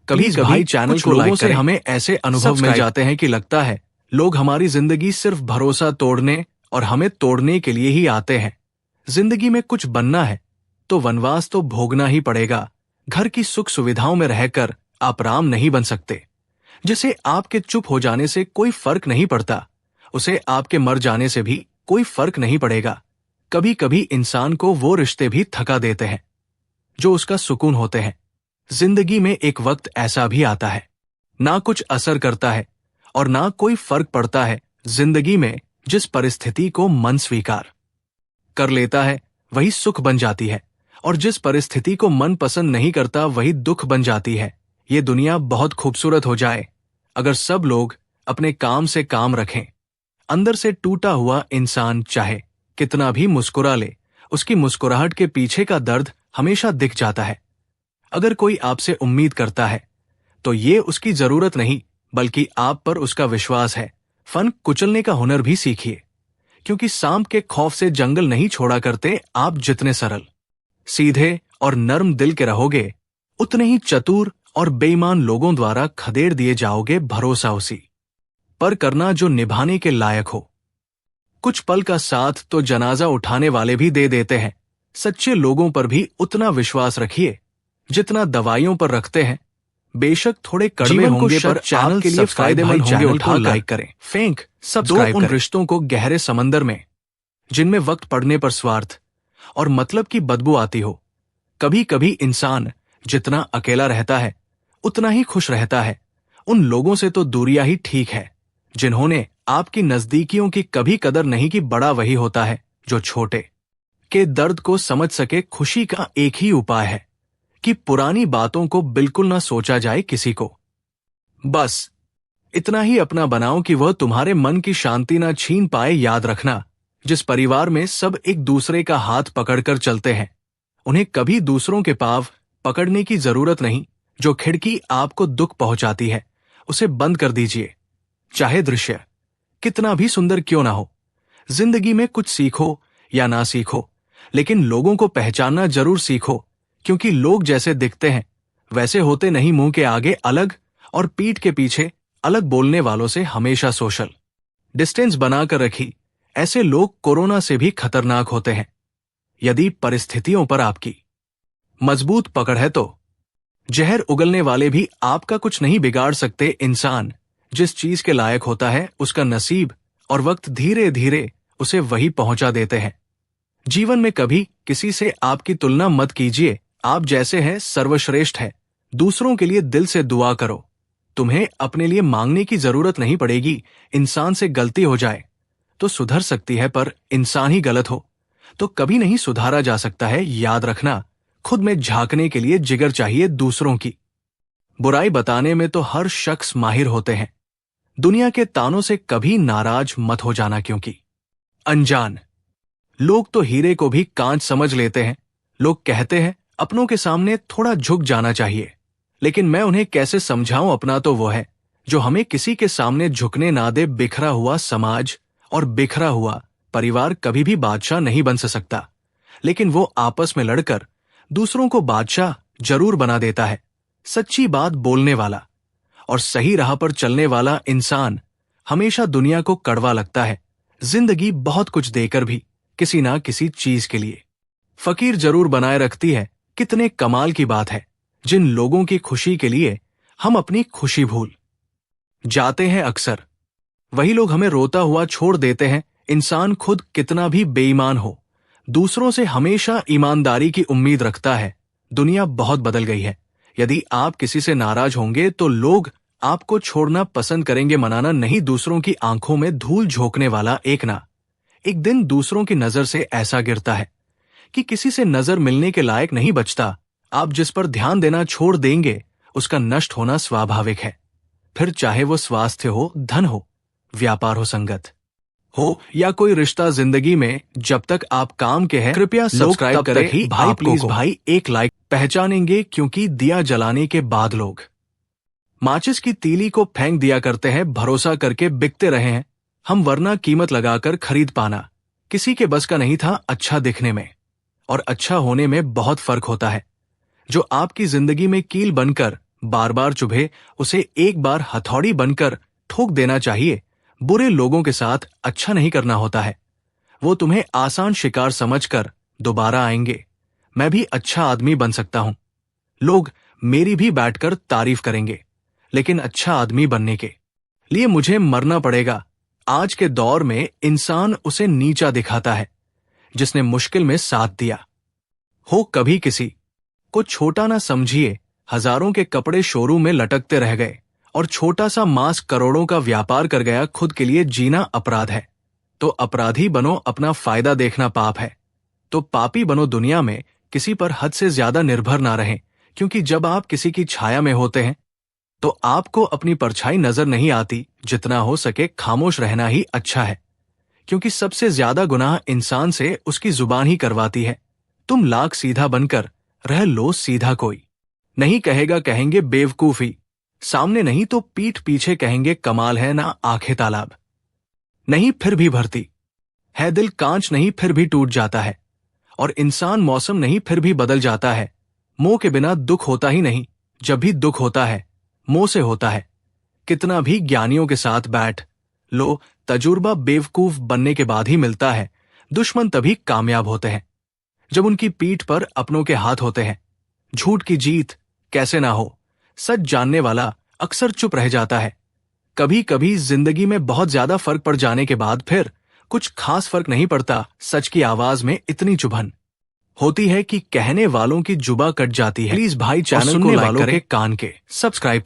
कभी कभी चैनल को लोगों से हमें ऐसे अनुभव मिल जाते हैं कि लगता है लोग हमारी जिंदगी सिर्फ भरोसा तोड़ने और हमें तोड़ने के लिए ही आते हैं। जिंदगी में कुछ बनना है तो वनवास तो भोगना ही पड़ेगा। घर की सुख सुविधाओं में रहकर आप राम नहीं बन सकते। जिसे आपके चुप हो जाने से कोई फर्क नहीं पड़ता, उसे आपके मर जाने से भी कोई फर्क नहीं पड़ेगा। कभी कभी इंसान को वो रिश्ते भी थका देते हैं जो उसका सुकून होते हैं। जिंदगी में एक वक्त ऐसा भी आता है, ना कुछ असर करता है और ना कोई फर्क पड़ता है। जिंदगी में जिस परिस्थिति को मन स्वीकार कर लेता है वही सुख बन जाती है, और जिस परिस्थिति को मन पसंद नहीं करता वही दुख बन जाती है। ये दुनिया बहुत खूबसूरत हो जाए अगर सब लोग अपने काम से काम रखें। अंदर से टूटा हुआ इंसान चाहे कितना भी मुस्कुरा ले, उसकी मुस्कुराहट के पीछे का दर्द हमेशा दिख जाता है। अगर कोई आपसे उम्मीद करता है तो ये उसकी जरूरत नहीं बल्कि आप पर उसका विश्वास है। फन कुचलने का हुनर भी सीखिए, क्योंकि सांप के खौफ से जंगल नहीं छोड़ा करते। आप जितने सरल, सीधे और नर्म दिल के रहोगे, उतने ही चतुर और बेईमान लोगों द्वारा खदेड़ दिए जाओगे। भरोसा उसी पर करना जो निभाने के लायक हो। कुछ पल का साथ तो जनाजा उठाने वाले भी दे देते हैं। सच्चे लोगों पर भी उतना विश्वास रखिए जितना दवाइयों पर रखते हैं। बेशक थोड़े कड़वे होंगे पर चैनल के लिए फायदेमंद होंगे। उठा लाइक करें, फेंक सब्सक्राइब करें। उन रिश्तों को गहरे समंदर में जिनमें वक्त पड़ने पर स्वार्थ और मतलब की बदबू आती हो। कभी कभी इंसान जितना अकेला रहता है उतना ही खुश रहता है। उन लोगों से तो दूरियां ही ठीक है जिन्होंने आपकी नजदीकियों की कभी कदर नहीं की। बड़ा वही होता है जो छोटे के दर्द को समझ सके। खुशी का एक ही उपाय है कि पुरानी बातों को बिल्कुल ना सोचा जाए किसी को। बस इतना ही अपना बनाओ कि वह तुम्हारे मन की शांति ना छीन पाए। याद रखना, जिस परिवार में सब एक दूसरे का हाथ पकड़कर चलते हैं उन्हें कभी दूसरों के पांव पकड़ने की जरूरत नहीं। जो खिड़की आपको दुख पहुंचाती है उसे बंद कर दीजिए, चाहे दृश्य कितना भी सुंदर क्यों ना हो। जिंदगी में कुछ सीखो या ना सीखो, लेकिन लोगों को पहचानना जरूर सीखो, क्योंकि लोग जैसे दिखते हैं वैसे होते नहीं। मुंह के आगे अलग और पीठ के पीछे अलग बोलने वालों से हमेशा सोशल डिस्टेंस बनाकर रखी। ऐसे लोग कोरोना से भी खतरनाक होते हैं। यदि परिस्थितियों पर आपकी मजबूत पकड़ है तो जहर उगलने वाले भी आपका कुछ नहीं बिगाड़ सकते। इंसान जिस चीज के लायक होता है उसका नसीब और वक्त धीरे धीरे उसे वही पहुंचा देते हैं। जीवन में कभी किसी से आपकी तुलना मत कीजिए। आप जैसे हैं सर्वश्रेष्ठ है। दूसरों के लिए दिल से दुआ करो। तुम्हें अपने लिए मांगने की जरूरत नहीं पड़ेगी। इंसान से गलती हो जाए तो सुधर सकती है, पर इंसान ही गलत हो तो कभी नहीं सुधारा जा सकता है। याद रखना, खुद में झांकने के लिए जिगर चाहिए। दूसरों की बुराई बताने में तो हर शख्स माहिर होते हैं। दुनिया के तानों से कभी नाराज मत हो जाना, क्योंकि अनजान लोग तो हीरे को भी कांच समझ लेते हैं। लोग कहते हैं अपनों के सामने थोड़ा झुक जाना चाहिए, लेकिन मैं उन्हें कैसे समझाऊं। अपना तो वो है जो हमें किसी के सामने झुकने ना दे। बिखरा हुआ समाज और बिखरा हुआ परिवार कभी भी बादशाह नहीं बन सकता, लेकिन वो आपस में लड़कर दूसरों को बादशाह जरूर बना देता है। सच्ची बात बोलने वाला और सही राह पर चलने वाला इंसान हमेशा दुनिया को कड़वा लगता है। जिंदगी बहुत कुछ देकर भी किसी ना किसी चीज के लिए फकीर जरूर बनाए रखती है। कितने कमाल की बात है जिन लोगों की खुशी के लिए हम अपनी खुशी भूल जाते हैं। अक्सर वही लोग हमें रोता हुआ छोड़ देते हैं। इंसान खुद कितना भी बेईमान हो, दूसरों से हमेशा ईमानदारी की उम्मीद रखता है। दुनिया बहुत बदल गई है। यदि आप किसी से नाराज होंगे तो लोग आपको छोड़ना पसंद करेंगे। मनाना नहीं, दूसरों की आंखों में धूल झोंकने वाला एक ना एक दिन दूसरों की नजर से ऐसा गिरता है कि किसी से नजर मिलने के लायक नहीं बचता। आप जिस पर ध्यान देना छोड़ देंगे उसका नष्ट होना स्वाभाविक है। फिर चाहे वो स्वास्थ्य हो, धन हो, व्यापार हो, संगत हो या कोई रिश्ता। जिंदगी में जब तक आप काम के हैं कृपया सब्सक्राइब करें। भाई प्लीज भाई एक लाइक। पहचानेंगे क्योंकि दिया जलाने के बाद लोग माचिस की तीली को फेंक दिया करते हैं। भरोसा करके बिकते रहे हैं हम, वरना कीमत लगाकर खरीद पाना किसी के बस का नहीं था। अच्छा दिखने में और अच्छा होने में बहुत फर्क होता है। जो आपकी जिंदगी में कील बनकर बार बार चुभे उसे एक बार हथौड़ी बनकर ठोक देना चाहिए। बुरे लोगों के साथ अच्छा नहीं करना होता है। वो तुम्हें आसान शिकार समझकर दोबारा आएंगे। मैं भी अच्छा आदमी बन सकता हूं। लोग मेरी भी बैठकर तारीफ करेंगे, लेकिन अच्छा आदमी बनने के लिए मुझे मरना पड़ेगा। आज के दौर में इंसान उसे नीचा दिखाता है जिसने मुश्किल में साथ दिया हो। कभी किसी को छोटा ना समझिए। हजारों के कपड़े शोरूम में लटकते रह गए और छोटा सा मांस करोड़ों का व्यापार कर गया। खुद के लिए जीना अपराध है तो अपराधी बनो। अपना फायदा देखना पाप है तो पापी बनो। दुनिया में किसी पर हद से ज्यादा निर्भर ना रहें, क्योंकि जब आप किसी की छाया में होते हैं तो आपको अपनी परछाई नजर नहीं आती। जितना हो सके खामोश रहना ही अच्छा है, क्योंकि सबसे ज्यादा गुनाह इंसान से उसकी जुबान ही करवाती है। तुम लाख सीधा बनकर रह लो सीधा। कोई नहीं कहेगा, कहेंगे बेवकूफी। सामने नहीं तो पीठ पीछे कहेंगे कमाल है ना। आंखें तालाब नहीं फिर भी भरती है, दिल कांच नहीं फिर भी टूट जाता है, और इंसान मौसम नहीं फिर भी बदल जाता है। मोह के बिना दुख होता ही नहीं। जब भी दुख होता है मोह से होता है। कितना भी ज्ञानियों के साथ बैठ लो, तजुर्बा बेवकूफ बनने के बाद ही मिलता है। दुश्मन तभी कामयाब होते हैं जब उनकी पीठ पर अपनों के हाथ होते हैं। झूठ की जीत कैसे ना हो। सच जानने वाला अक्सर चुप रह जाता है। कभी कभी जिंदगी में बहुत ज्यादा फर्क पड़ जाने के बाद फिर कुछ खास फर्क नहीं पड़ता। सच की आवाज में इतनी चुभन होती है कि कहने वालों की जुबा कट जाती है। प्लीज भाई चैनल को लाइक करें, कान के सब्सक्राइब